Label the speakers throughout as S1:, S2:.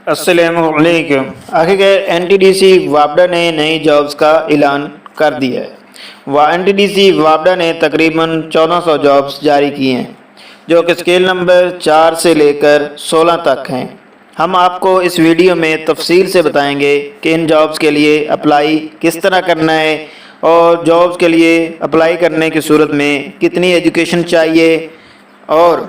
S1: अस्सलामुअलैकुम। आखिरकार एनटीडीसी वापडा ने नई जॉब्स का ऐलान कर दिया है। एनटीडीसी वापडा ने तकरीबन 1400 जॉब्स जारी की हैं, जो कि स्केल नंबर 4 से लेकर 16 तक हैं। हम आपको इस वीडियो में तफसील से बताएंगे कि इन जॉब्स के लिए अप्लाई किस तरह करना है और जॉब्स के लिए अप्लाई करने की सूरत में कितनी एजुकेशन चाहिए और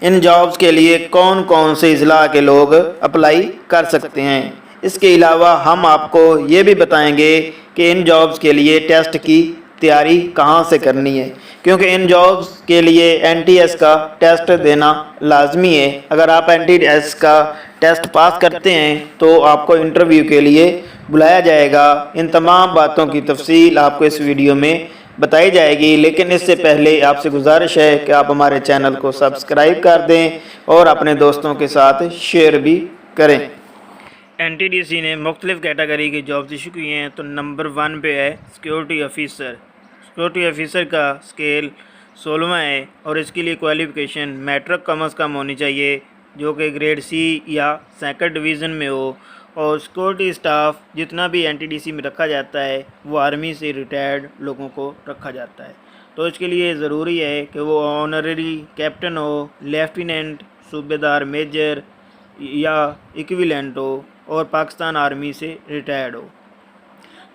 S1: इन जॉब्स के लिए कौन कौन से अजला के लोग अप्लाई कर सकते हैं। इसके अलावा हम आपको ये भी बताएंगे कि इन जॉब्स के लिए टेस्ट की तैयारी कहाँ से करनी है, क्योंकि इन जॉब्स के लिए एनटीएस का टेस्ट देना लाजमी है। अगर आप एनटीएस का टेस्ट पास करते हैं तो आपको इंटरव्यू के लिए बुलाया जाएगा। इन तमाम बातों की तफसील आपको इस वीडियो में बताई जाएगी, लेकिन इससे पहले आपसे गुजारिश है कि आप हमारे चैनल को सब्सक्राइब कर दें और अपने दोस्तों के साथ शेयर भी करें। एनटीडीसी ने मुख्तलिफ़ कैटेगरी की जॉब्स इशू की हैं। तो नंबर 1 पे है सिक्योरिटी ऑफिसर। सिक्योरिटी ऑफिसर का स्केल 16वां है और इसके लिए क्वालिफ़िकेशन मैट्रिक कम अज़ कम होनी चाहिए, जो कि ग्रेड सी या सेकंड डिवीज़न में हो। और सिक्योरिटी स्टाफ जितना भी एनटीडीसी में रखा जाता है वो आर्मी से रिटायर्ड लोगों को रखा जाता है। तो इसके लिए ज़रूरी है कि वो ऑनररी कैप्टन हो, लेफ्टिनेंट, सूबेदार, मेजर या इक्विवेलेंट हो और पाकिस्तान आर्मी से रिटायर्ड हो।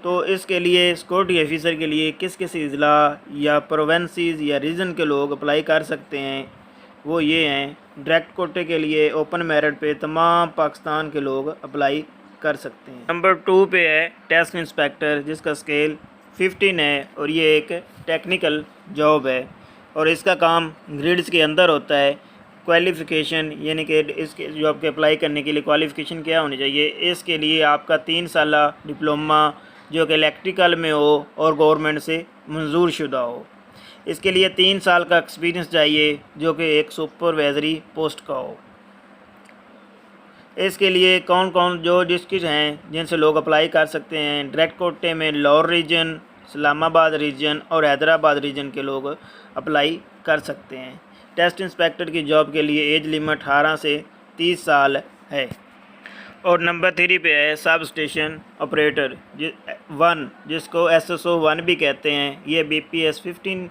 S1: तो इसके लिए सिक्योरिटी ऑफिसर के लिए किस किस अजला या प्रोवेंसीज़ या रीजन के लोग अप्लाई कर सकते हैं, वो ये हैं। डायरेक्ट कोटे के लिए ओपन मेरिट पे तमाम पाकिस्तान के लोग अप्लाई कर सकते हैं। नंबर 2 पे है टेस्ट इंस्पेक्टर, जिसका स्केल 15 है और ये एक टेक्निकल जॉब है और इसका काम ग्रिड्स के अंदर होता है। क्वालिफ़िकेशन यानी कि इसके जॉब के अप्लाई करने के लिए क्वालिफ़िकेशन क्या होनी चाहिए, इसके लिए आपका 3 साल डिप्लोमा जो कि इलेक्ट्रिकल में हो और गवर्नमेंट से मंजूर शुदा हो। इसके लिए 3 साल का एक्सपीरियंस चाहिए जो कि एक सुपरवाइजरी पोस्ट का हो। इसके लिए कौन कौन जो डिस्ट्रिक्ट हैं जिनसे लोग अप्लाई कर सकते हैं, डायरेक्ट कोटे में लाहौर रीजन, इस्लामाबाद रीजन और हैदराबाद रीजन के लोग अप्लाई कर सकते हैं। टेस्ट इंस्पेक्टर की जॉब के लिए एज लिमिट 18 से 30 साल है। और नंबर 3 पे है सब स्टेशन ऑपरेटर 1, जिसको SSO 1 भी कहते हैं। ये BPS 15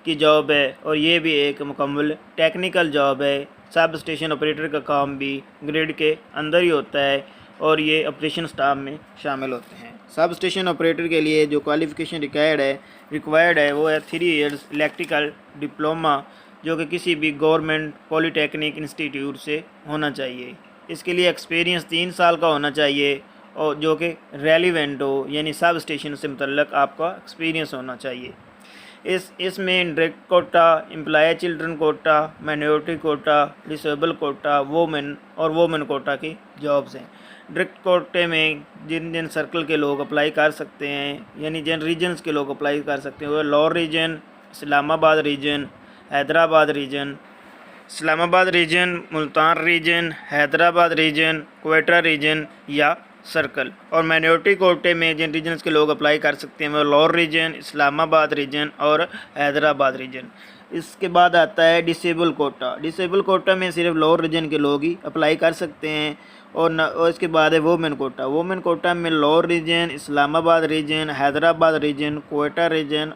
S1: की जॉब है और ये भी एक मुकम्मल टेक्निकल जॉब है। सब स्टेशन ऑपरेटर का काम भी ग्रिड के अंदर ही होता है और ये ऑपरेशन स्टाफ में शामिल होते हैं। सब स्टेशन ऑपरेटर के लिए जो क्वालिफ़िकेशन रिक्वायर्ड है वो है 3 इयर्स इलेक्ट्रिकल डिप्लोमा, जो कि किसी भी गवर्नमेंट पॉलीटेक्निक इंस्टीट्यूट से होना चाहिए। इसके लिए एक्सपीरियंस 3 साल का होना चाहिए और जो कि रेलिवेंट हो, यानी सब स्टेशन से मुतल्लक आपका एक्सपीरियंस होना चाहिए। इसमें direct quota, employ children quota, minority quota, disable quota, women quota की जॉब्स हैं। डायरेक्ट कोटे में जिन जिन सर्कल के लोग अप्लाई कर सकते हैं, यानी जिन रीजन्स के लोग अप्लाई कर सकते हैं, वो Lahore region, Islamabad region, Hyderabad region, Islamabad region, Multan region, Hyderabad region, Quetta region या सर्कल। और माइनॉरिटी कोटे में जिन रीजन्स के लोग अप्लाई कर सकते हैं वो लाहौर रीजन, इस्लामाबाद रीजन और हैदराबाद रीजन। इसके बाद आता है डिसेबल कोटा। डिसेबल कोटा में सिर्फ लाहौर रीजन के लोग ही अप्लाई कर सकते हैं। और इसके बाद है वोमेन कोटा। वोमेन कोटा में Lahore region, Islamabad region, Hyderabad region, Quetta region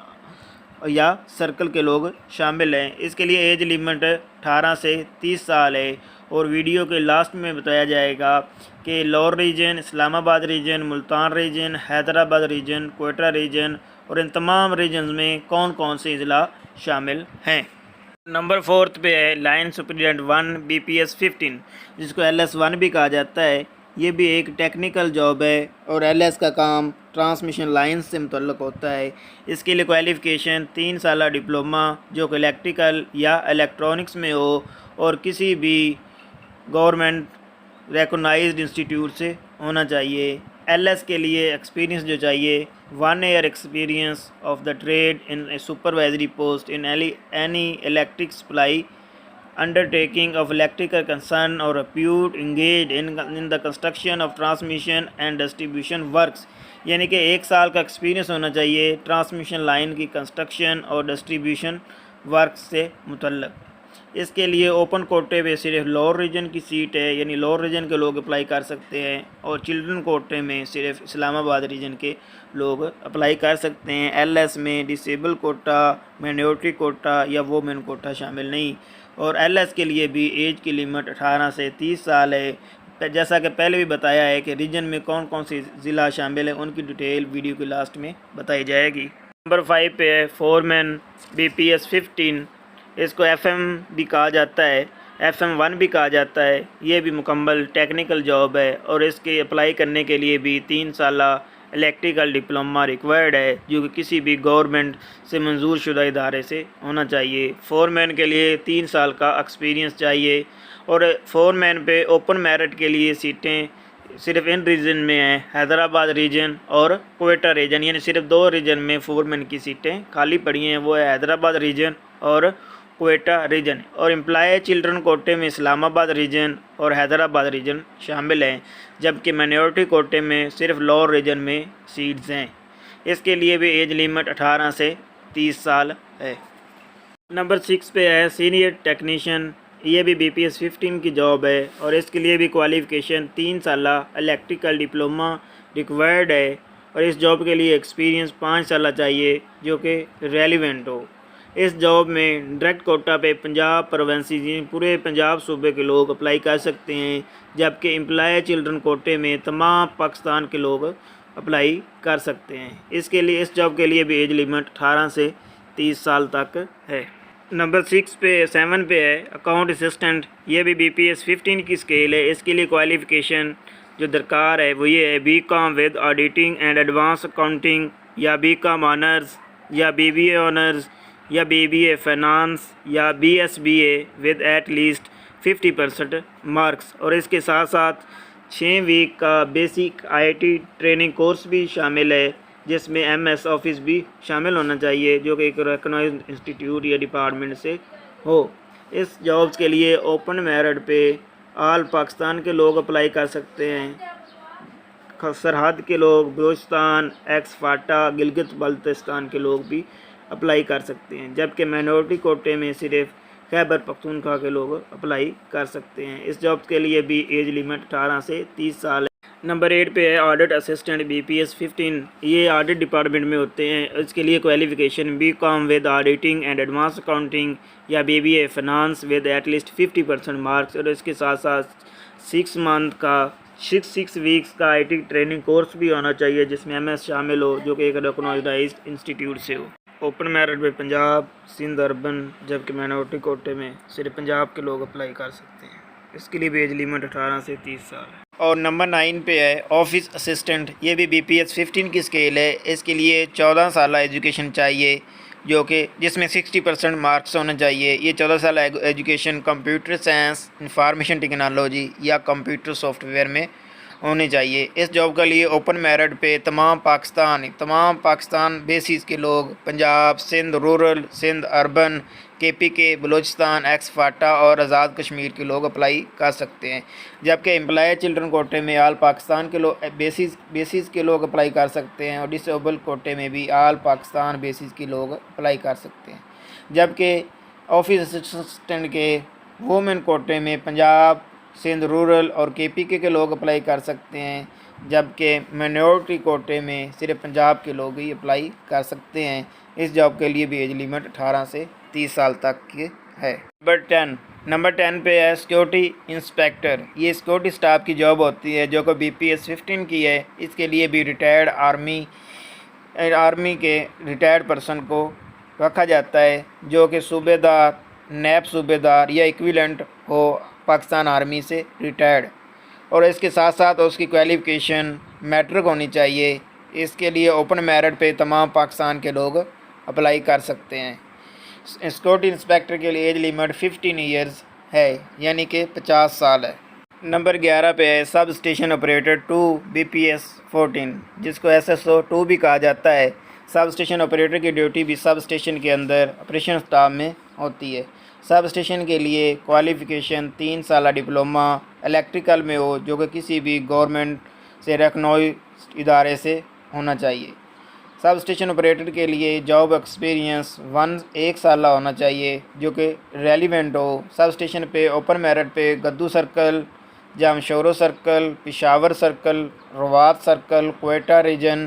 S1: या सर्कल के लोग शामिल हैं। इसके लिए एज लिमिट 18 से 30 साल है और वीडियो के लास्ट में बताया जाएगा कि Lahore region, Islamabad region, Multan region, Hyderabad region, Quetta region और इन तमाम रीजन्स में कौन कौन से अजला शामिल हैं। नंबर 4 पे है लाइन सुपरिटेंडेंट 1 BPS 15, जिसको LS 1 भी कहा जाता है। ये भी एक टेक्निकल जॉब है और LS का काम ट्रांसमिशन लाइन से मुतल्लक होता है। इसके लिए क्वालिफ़िकेशन 3 साल डिप्लोमा जो कि इलेक्ट्रिकल या इलेक्ट्रॉनिक्स में हो और किसी भी गवर्नमेंट रिकॉग्नाइज्ड इंस्टीट्यूट से होना चाहिए। LS के लिए एक्सपीरियंस जो चाहिए 1 year experience of the trade in A supervisory post in any electric supply undertaking of electrical concern or repute engaged in the construction of transmission and distribution works, यानी कि 1 साल का एक्सपीरियंस होना चाहिए ट्रांसमिशन लाइन की construction और distribution work से मुतल्लक। इसके लिए ओपन कोटे में सिर्फ लोअर रीजन की सीट है, यानी लोअर रीजन के लोग अप्लाई कर सकते हैं, और चिल्ड्रन कोटे में सिर्फ इस्लामाबाद रीजन के लोग अप्लाई कर सकते हैं। एलएस में डिसेबल कोटा, माइनॉरिटी कोटा या वोमेन कोटा शामिल नहीं। और एलएस के लिए भी एज की लिमिट 18 से 30 साल है। जैसा कि पहले भी बताया है कि रीजन में कौन कौन सी ज़िला शामिल है, उनकी डिटेल वीडियो के लास्ट में बताई जाएगी। नंबर 5 पे है फोरमैन BPS 15। इसको FM भी कहा जाता है, FM 1 भी कहा जाता है। ये भी मुकम्मल टेक्निकल जॉब है और इसके अप्लाई करने के लिए भी 3 साल इलेक्ट्रिकल डिप्लोमा रिक्वायर्ड है, जो कि किसी भी गवर्नमेंट से मंजूर शुदा इदारे से होना चाहिए। फोरमैन के लिए 3 साल का एक्सपीरियंस चाहिए। और फोरमैन पे ओपन मेरिट के लिए सीटें सिर्फ इन रीजन में हैं, हैदराबाद रीजन और क्वेटा रीजन, यानी सिर्फ 2 रीजन में फोरमैन की सीटें खाली पड़ी हैं, वो है हैदराबाद रीजन और क्वेटा रीजन। और एम्प्लॉय चिल्ड्रन कोटे में इस्लामाबाद रीजन और हैदराबाद रीजन शामिल हैं, जबकि माइनॉरिटी कोटे में सिर्फ लोअर रीजन में सीट्स हैं। इसके लिए भी एज लिमिट 18 से 30 साल है। नंबर 6 पे है सीनियर टेक्नीशियन। ये भी BPS 15 की जॉब है और इसके लिए भी क्वालिफ़िकेशन 3 साल इलेक्ट्रिकल डिप्लोमा रिक्वायर्ड है, और इस जॉब के लिए एक्सपीरियंस 5 साल चाहिए जो कि रेलिवेंट हो। इस जॉब में डायरेक्ट कोटा पे पंजाब प्रोवेंसी, पूरे पंजाब सूबे के लोग अप्लाई कर सकते हैं, जबकि एम्प्लॉय चिल्ड्रन कोटे में तमाम पाकिस्तान के लोग अप्लाई कर सकते हैं। इसके लिए इस जॉब के लिए भी एज लिमिट 18 से 30 साल तक है। नंबर 7 पे है अकाउंट असिस्टेंट। ये भी BPS 15 की स्केल है। इसके लिए क्वालिफ़िकेशन जो दरकार है वो ये है BCom with auditing and advance accounting, या BCom ऑनर्स, या BBA ऑनर्स, या BBA फाइनेंस, या BSBA with at least 50% marks. और इसके साथ साथ 6 वीक का बेसिक IIT ट्रेनिंग कोर्स भी शामिल है, जिसमें MS ऑफिस भी शामिल होना चाहिए, जो कि एक रिकॉग्नाइज्ड इंस्टीट्यूट या डिपार्टमेंट से हो। इस जॉब्स के लिए ओपन मेरिट पे ऑल पाकिस्तान के लोग अप्लाई कर सकते हैं। सरहद के लोग, बलूचिस्तान, एक्स-फाटा, गिलगित बल्तिस्तान के लोग भी अप्लाई कर सकते हैं, जबकि माइनॉरिटी कोटे में सिर्फ खैबर पख्तूनख्वा के लोग अप्लाई कर सकते हैं। इस जॉब के लिए भी एज लिमिट 18 से 30 साल है। नंबर 8 पे है ऑडिट असिस्टेंट BPS 15। ये ऑडिट डिपार्टमेंट में होते हैं। इसके लिए qualification BCom with auditing and advance accounting, या BBA finance with at least 50% marks. और इसके साथ साथ 6 वीक्स का IT ट्रेनिंग कोर्स भी होना चाहिए, जिसमें MS शामिल हो, जो कि एक रिकॉग्नाइज्ड इंस्टीट्यूट से हो। ओपन मेरिट में पंजाब, सिंध अर्बन, जबकि माइनॉरिटी कोटे में सिर्फ पंजाब के लोग अप्लाई कर सकते हैं। इसके लिए भी एज लिमिट 18 से 30 साल है। और नंबर 9 पे है ऑफिस असिस्टेंट। ये भी BPS 15 की स्केल है। इसके लिए 14 साल एजुकेशन चाहिए, जो कि जिसमें 60% मार्क्स होने चाहिए। ये 14 साल education computer science, information technology या कंप्यूटर सॉफ्टवेयर में होनी चाहिए। इस जॉब के लिए ओपन मेरिट पे तमाम पाकिस्तान बेसिस के लोग Punjab, Sindh rural, Sindh urban, KPK, Balochistan, ex FATA और आज़ाद कश्मीर के लोग अप्लाई कर सकते हैं, जबकि एम्प्लॉय चिल्ड्रन कोटे में आल पाकिस्तान के लोग बेसिस के लोग अप्लाई कर सकते हैं, और डिसेबल कोटे में भी आल पाकिस्तान बेसिस के लोग अप्लाई कर सकते हैं, जबकि ऑफिस असिस्टेंट के वोमेन कोटे में पंजाब, सिंध रूरल और KPK के लोग अप्लाई कर सकते हैं, जबकि माइनॉरिटी कोटे में सिर्फ पंजाब के लोग ही अप्लाई कर सकते हैं। इस जॉब के लिए भी एज लिमिट 18 से 30 साल तक की है। नंबर 10 पे है सिक्योरिटी इंस्पेक्टर। ये सिक्योरिटी स्टाफ की जॉब होती है, जो कि BPS 15 की है। इसके लिए भी रिटायर्ड आर्मी के रिटायर्ड पर्सन को रखा जाता है, जो कि सूबेदार, नैब सूबेदार या इक्विवेलेंट हो पाकिस्तान आर्मी से रिटायर्ड, और इसके साथ साथ उसकी क्वालिफ़िकेशन मैट्रिक होनी चाहिए। इसके लिए ओपन मेरिट पे तमाम पाकिस्तान के लोग अप्लाई कर सकते हैं। सिक्योरिटी इंस्पेक्टर के लिए एज लिमिट 15 ईयर्स है, यानी कि 50 साल है। नंबर 11 पे है सब स्टेशन ऑपरेटर 2 BPS 14, जिसको SSO 2 भी कहा जाता है। सब स्टेशन ऑपरेटर की ड्यूटी भी सब स्टेशन के अंदर ऑपरेशन स्टाफ में होती है। सब स्टेशन के लिए क्वालिफ़िकेशन 3 साल डिप्लोमा इलेक्ट्रिकल में हो, जो कि किसी भी गवर्नमेंट से रिकॉग्नाइज्ड इदारे से होना चाहिए। सब स्टेशन ऑपरेटर के लिए जॉब एक्सपीरियंस 1 साल होना चाहिए जो कि रेलिवेंट हो। सब स्टेशन पे ओपन मेरिट पे Guddu circle, Jamshoro circle, Peshawar circle, Rawat circle, Quetta region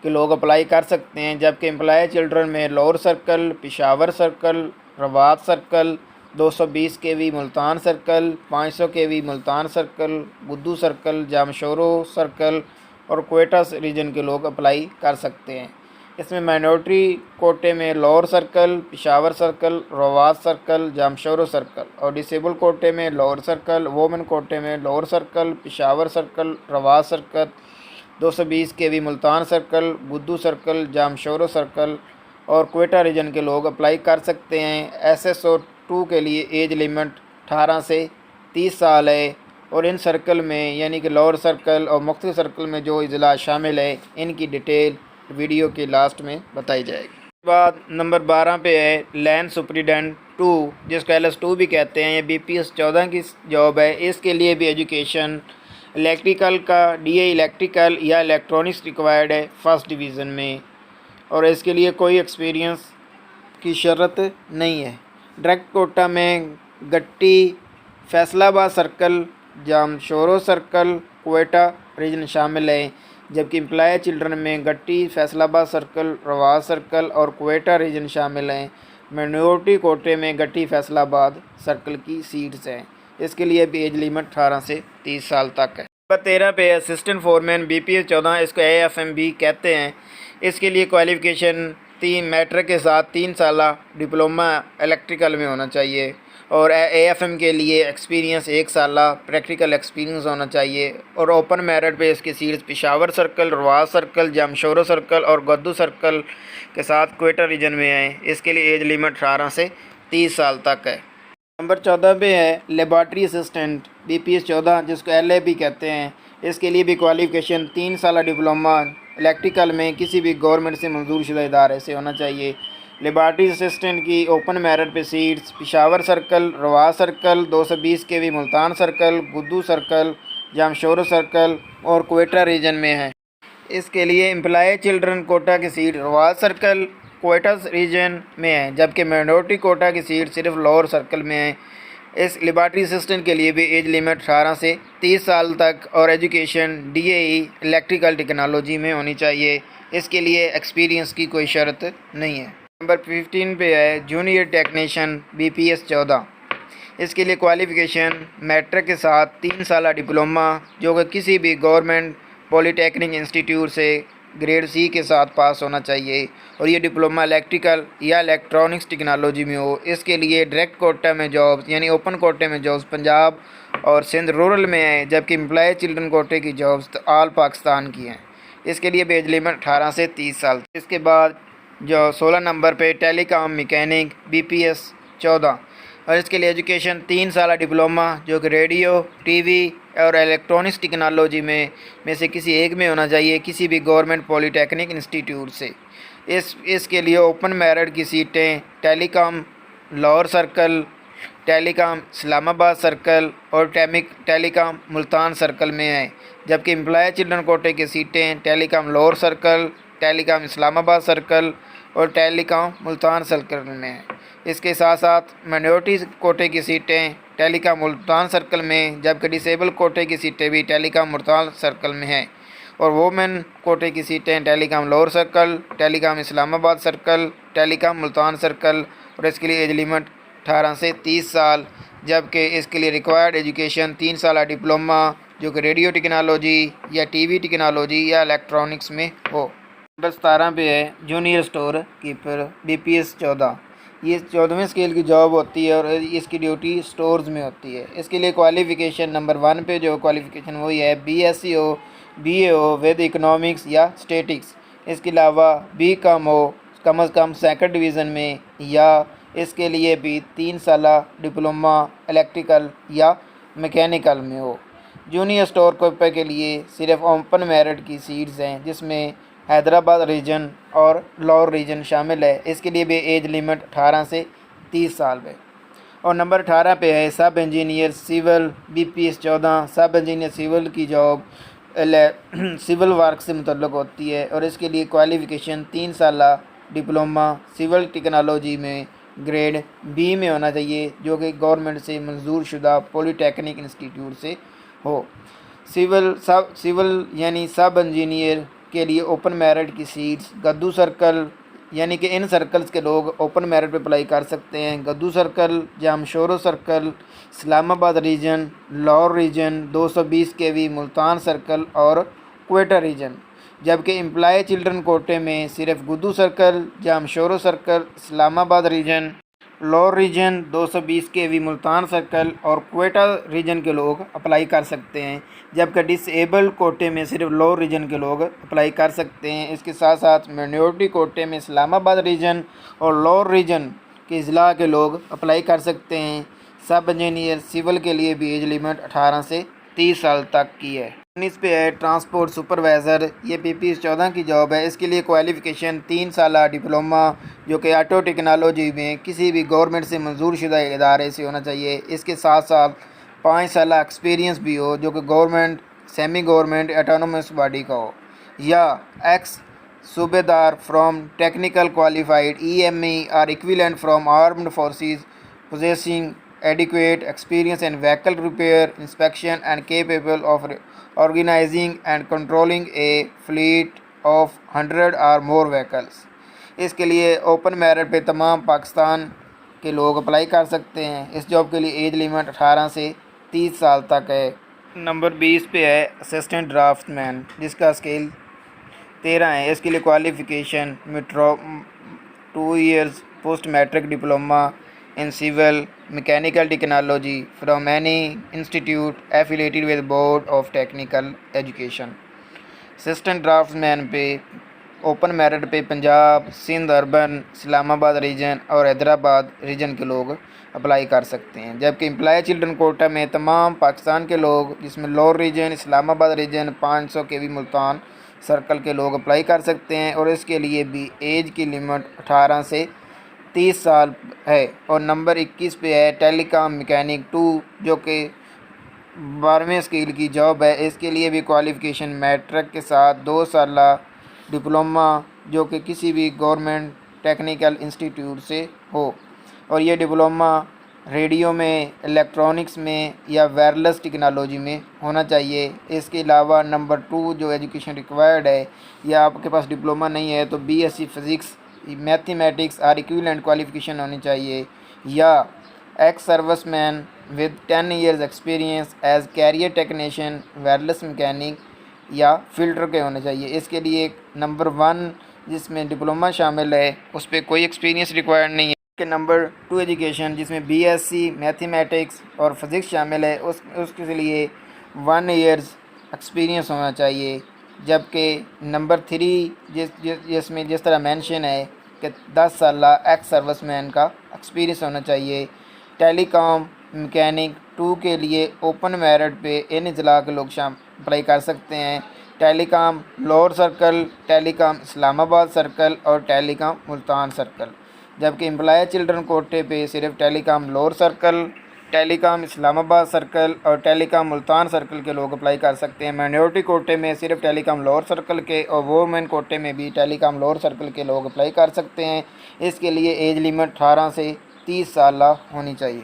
S1: के लोग अप्लाई कर सकते हैं। जबकि एम्प्लॉय चिल्ड्रन में Lahore circle, Peshawar circle, Rawat circle, 220 kV Multan circle, 500 केवी Multan circle, गुद्दू circle, Jamshoro circle और क्वेटा रीजन के लोग अप्लाई कर सकते हैं। इसमें माइनॉरिटी कोटे में Lahore circle, Peshawar circle, Rawat circle, Jamshoro circle और डिसेबल कोटे में लाहौर सर्कल, वोमेन कोटे में Lahore circle, Peshawar circle, Rawat circle, 220 kV Multan circle, गुद्दू circle, Jamshoro circle और क्वेटा रीजन के लोग अप्लाई कर सकते हैं। SSO 2 के लिए एज लिमिट 18 से 30 साल है और इन सर्कल में यानी कि लाहौर सर्कल और मुख्तलिफ सर्कल में जो अजला शामिल है इनकी डिटेल वीडियो के लास्ट में बताई जाएगी। उसके बाद नंबर 12 पे है लैंड सुपरिटेंडेंट 2 जिसको LS2 भी कहते हैं। ये BPS 14 की जॉब है। इसके लिए भी एजुकेशन इलेक्ट्रिकल का DA इलेक्ट्रिकल या इलेक्ट्रॉनिक्स रिक्वायर्ड है फर्स्ट डिवीज़न में और इसके लिए कोई एक्सपीरियंस की शर्त नहीं है। डायरेक्ट कोटा में Gatti, Faisalabad circle, Jamshoro circle, Quetta region शामिल है। जबकि एम्प्लॉय चिल्ड्रन में गट्टी, फैसलाबाद सर्कल, रवात सर्कल और क्वेटा रीजन शामिल हैं। माइनॉरिटी कोटे में गट्टी, फैसलाबाद सर्कल की सीट्स हैं। इसके लिए भी एज लिमिट 18 से 30 साल तक है। नंबर 13 पे असिस्टेंट फोरमैन BPS 14 इसको AFM भी कहते हैं। इसके लिए क्वालिफ़िकेशन 3 मैट्रिक के साथ 3 साल डिप्लोमा इलेक्ट्रिकल में होना चाहिए और AFM के लिए एक्सपीरियंस 1 साल प्रैक्टिकल एक्सपीरियंस होना चाहिए और ओपन मेरिट पे इसकी seats Peshawar circle, Rawat circle, Jamshoro circle और गद्दू सर्कल के साथ क्वेटा रीजन में है। इसके लिए एज लिमिट 18 से 30 साल तक है। नंबर 14 पे है लेबॉर्ट्री असिस्टेंट BPS 14 जिसको LA भी कहते हैं। इसके लिए भी क्वालिफ़िकेशन 3 साल डिप्लोमा इलेक्ट्रिकल में किसी भी गवर्नमेंट से मंजूर शुदा इदारे से होना चाहिए। लेबॉर्ट्री असिस्टेंट की ओपन मेरिट पे seats Peshawar circle, Rawat circle, 220 kV Multan circle, गुद्दू circle, Jamshoro circle और क्वेटा रीजन में है। इसके लिए एम्प्लॉय चिल्ड्रन कोटा की seat Rawat circle, Quetta region में है। जबकि माइनॉरिटी कोटा की सीट सिर्फ लाहौर सर्कल में है। इस लेबॉर्ट्री असिस्टेंट के लिए भी एज लिमिट 18 से 30 साल तक और एजुकेशन DAE इलेक्ट्रिकल टेक्नोलॉजी में होनी चाहिए। इसके लिए एक्सपीरियंस की कोई शर्त नहीं है। नंबर 15 पे है जूनियर टेक्नीशियन BPS 14। इसके लिए क्वालिफ़िकेशन मैट्रिक के साथ 3 साल डिप्लोमा जो कि किसी भी गवर्नमेंट पॉलीटेक्निक इंस्टीट्यूट से ग्रेड C के साथ पास होना चाहिए और ये डिप्लोमा इलेक्ट्रिकल या इलेक्ट्रॉनिक्स टेक्नोलॉजी में हो। इसके लिए डायरेक्ट कोटा में जॉब्स यानी ओपन कोटे में जॉब्स पंजाब और सिंध रूरल में है। जबकि एम्प्लॉय चिल्ड्रन कोटे की जॉब्स ऑल पाकिस्तान की हैं। इसके लिए एज लिमिट 18 से 30 साल। इसके बाद जो 16 नंबर पे टेलीकॉम मैकेनिक BPS 14 और इसके लिए एजुकेशन 3 साल डिप्लोमा जो कि रेडियो, TV और इलेक्ट्रॉनिक्स टेक्नोलॉजी में से किसी एक में होना चाहिए किसी भी गवर्नमेंट पॉलीटेक्निक इंस्टीट्यूट से। इसके लिए ओपन मेरिट की सीटें telecom Lahore circle, telecom Islamabad circle और टेलीकॉम मुल्तान सर्कल में है। जबकि एम्प्लॉय चिल्ड्रन कोटे की सीटें telecom Lahore circle, telecom Islamabad circle और टेलीकॉम मुल्तान सर्कल में है। इसके साथ साथ माइनॉरिटी कोटे की सीटें टेलीकॉम मुल्तान सर्कल में, जबकि डिसेबल कोटे की सीटें भी टेलीकॉम मुल्तान सर्कल में हैं और वोमेन कोटे की सीटें telecom Lahore circle, telecom Islamabad circle, telecom Multan circle और इसके लिए एज लिमिट 18 से 30 साल। जबकि इसके लिए रिक्वायर्ड एजुकेशन 3 साल डिप्लोमा जो कि रेडियो टेक्नोलॉजी या TV टेक्नोलॉजी या इलेक्ट्रॉनिक्स में हो। नंबर 17 पे है जूनियर स्टोर कीपर BPS 14। ये 14वें स्केल की जॉब होती है और इसकी ड्यूटी स्टोर्स में होती है। इसके लिए क्वालिफ़िकेशन नंबर 1 पे जो क्वालिफ़िकेशन वही है BSc हो, BA हो विद इकोनॉमिक्स या स्टेटिक्स। इसके अलावा BCom हो कम से कम 2nd डिवीज़न में या इसके लिए भी 3 साल डिप्लोमा इलेक्ट्रिकल या मैकेनिकल में हो। जूनियर स्टोर कीपर के लिए सिर्फ ओपन मेरिट की सीट्स हैं जिसमें हैदराबाद रीजन और लाहौर रीजन शामिल है। इसके लिए भी एज लिमिट 18 से 30 साल है। और नंबर 18 पे है सब इंजीनियर सिविल BPS 14। सब इंजीनियर सिविल की जॉब सिविल वर्क से मुतल्लक होती है और इसके लिए क्वालिफ़िकेशन 3 साला डिप्लोमा सिविल टेक्नोलॉजी में ग्रेड बी में होना चाहिए, जो कि गवर्नमेंट से मंजूर शुदा पॉलीटेक्निक इंस्टीट्यूट से हो। सिविल यानी सब इंजीनियर के लिए ओपन मेरिट की सीट्स गद्दू सर्कल यानी कि इन सर्कल्स के लोग ओपन मेरिट पे अप्लाई कर सकते हैं। Guddu circle, Jamshoro circle, Islamabad region, Lahore region, 220 kV Multan circle और क्वेटा रीजन। जबकि एम्प्लॉय चिल्ड्रन कोटे में सिर्फ Guddu circle, Jamshoro circle, Islamabad region, Lahore region, 220 kV Multan circle और क्वेटा रीजन के लोग अप्लाई कर सकते हैं। जबकि डिसेबल्ड कोटे में सिर्फ लाहौर रीजन के लोग अप्लाई कर सकते हैं। इसके साथ साथ माइनॉरिटी कोटे में इस्लामाबाद रीजन और लाहौर रीजन के अजला के लोग अप्लाई कर सकते हैं। सब इंजीनियर सिविल के लिए भी एज लिमिट 18 से 30 साल तक की है। इस पे है ट्रांसपोर्ट सुपरवाइज़र, ये PPS 14 की जॉब है। इसके लिए क्वालिफ़िकेशन 3 साला डिप्लोमा जो कि ऑटो टेक्नोलॉजी में किसी भी गवर्नमेंट से मंजूर शुदा इदारे से होना चाहिए। इसके साथ साथ 5 साला एक्सपीरियंस भी हो जो कि government, semi government, autonomous body का हो, या एक्स सूबेदार फ्रॉम टेक्निकल क्वालिफाइड EME और equivalent from armed forces possessing adequate experience in vehicle repair, inspection and capable of organizing and controlling a fleet of 100 or more vehicles। इसके लिए open merit पे तमाम पाकिस्तान के लोग अप्लाई कर सकते हैं। इस जॉब के लिए एज लिमिट 18 से 30 साल तक है। नंबर 20 पे है असिस्टेंट ड्राफ्टमैन, जिसका स्केल 13 है। इसके लिए qualification matric 2 years post matric diploma in civil mechanical technology from any institute affiliated with board of technical education। Assistant draughtsman पे ओपन मेरिट पे पंजाब, सिंध अर्बन, इस्लामाबाद रीजन और हैदराबाद रीजन के लोग अप्लाई कर सकते हैं। जबकि एम्प्लॉय चिल्ड्रन कोटा में तमाम पाकिस्तान के लोग, जिसमें लाहौर रीजन, इस्लामाबाद रीजन, 500 केवी मुल्तान सर्कल के लोग अप्लाई कर सकते हैं और इसके लिए भी एज की लिमिट 18 से 30 साल है। और नंबर 21 पे है टेलीकॉम मैकेनिक 2, जो कि 12वें स्केल की जॉब है। इसके लिए भी क्वालिफ़िकेशन मैट्रिक के साथ 2 साला डिप्लोमा जो कि किसी भी गवर्नमेंट टेक्निकल इंस्टीट्यूट से हो, और ये डिप्लोमा रेडियो में, इलेक्ट्रॉनिक्स में या वायरलेस टेक्नोलॉजी में होना चाहिए। इसके अलावा नंबर 2 जो एजुकेशन रिक्वायर्ड है, या आपके पास डिप्लोमा नहीं है तो BSc फिज़िक्स, मैथमेटिक्स और इक्विवेलेंट क्वालिफ़िकेशन होनी चाहिए, या ex serviceman with 10 years experience as career technician, wireless mechanic या फिल्टर के होने चाहिए। इसके लिए नंबर 1 जिसमें डिप्लोमा शामिल है उस पर कोई एक्सपीरियंस रिक्वायर्ड नहीं है। कि नंबर 2 एजुकेशन जिसमें BSc मैथमेटिक्स और फिज़िक्स शामिल है उसके लिए 1 years एक्सपीरियंस होना चाहिए। जबकि नंबर 3 जिसमें जिस तरह मेंशन है कि 10 साला एक्स सर्विसमैन का एक्सपीरियंस होना चाहिए। टेलीकॉम मैकेनिक 2 के लिए ओपन मेरिट पे इन अजला के लोग अप्लाई कर सकते हैं। Telecom Lahore circle, telecom Islamabad circle और टेलीकॉम मुल्तान सर्कल। जबकि एम्प्लॉय चिल्ड्रन कोटे पे सिर्फ telecom Lahore circle, telecom Islamabad circle और टेलीकॉम मुल्तान सर्कल के लोग अप्लाई कर सकते हैं। माइनॉरिटी कोटे में सिर्फ टेलीकॉम लाहौर सर्कल के और वुमेन कोटे में भी टेलीकॉम लाहौर सर्कल के लोग अप्लाई कर सकते हैं। इसके लिए एज लिमिट 18 से 30 साल होनी चाहिए।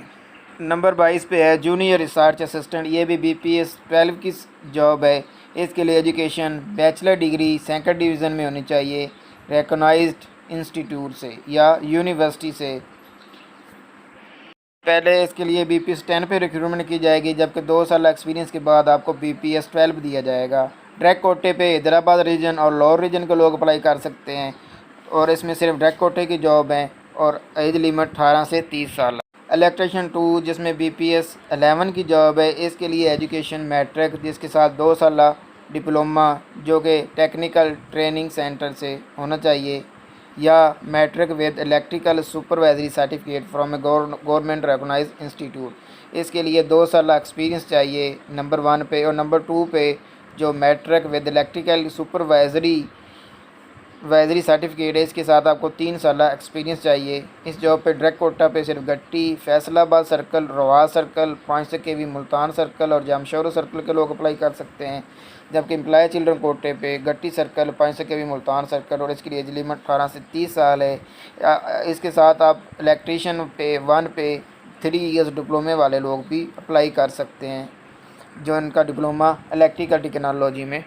S1: नंबर 22 पे है जूनियर रिसर्च असिस्टेंट, ये भी BPS 12 की जॉब है। इसके लिए education bachelor degree 2nd division में होनी चाहिए, रिकॉग्नाइज्ड इंस्टीट्यूट से या यूनिवर्सिटी से। पहले इसके लिए BPS 10 पे रिक्रूटमेंट की जाएगी, जबकि 2 साल एक्सपीरियंस के बाद आपको BPS 12 दिया जाएगा। डायरेक्ट कोटे पे हैदराबाद रीजन और लाहौर रीजन के लोग अप्लाई कर सकते हैं और इसमें सिर्फ डायरेक्ट कोटे की जॉब है और एज लिमिट 18 से 30 साल। इलेक्ट्रिशियन 2 जिसमें BPS 11 की जॉब है, इसके लिए एजुकेशन मैट्रिक जिसके साथ 2 साल डिप्लोमा जो कि टेक्निकल ट्रेनिंग सेंटर से होना चाहिए, या matric with electrical supervisory certificate from a government recognised institute. इसके लिए 2 साल एक्सपीरियंस चाहिए नंबर 1 पे, और नंबर 2 पे जो मैट्रिक विद इलेक्ट्रिकल सुपरवाइजरी वैदरी सर्टिफिकेट है। इसके साथ आपको 3 साल एक्सपीरियंस चाहिए। इस जॉब पे डायरेक्ट कोटा पे सिर्फ Gatti, Faisalabad circle, Rawas circle, 500 kV Multan circle और जामशोरो सर्कल के लोग अप्लाई कर सकते हैं। जबकि एम्प्लॉय चिल्ड्रन कोटे पे गट्टी सर्कल, 500 kV मुल्तान सर्कल और इसकी एज लिमिट 18 से 30 साल है। इसके साथ आप इलेक्ट्रीशियन पे 1 पे 3 ईयर्स डिप्लोमे वाले लोग भी अप्लाई कर सकते हैं, जो इनका डिप्लोमा इलेक्ट्रिकल टेक्नोलॉजी में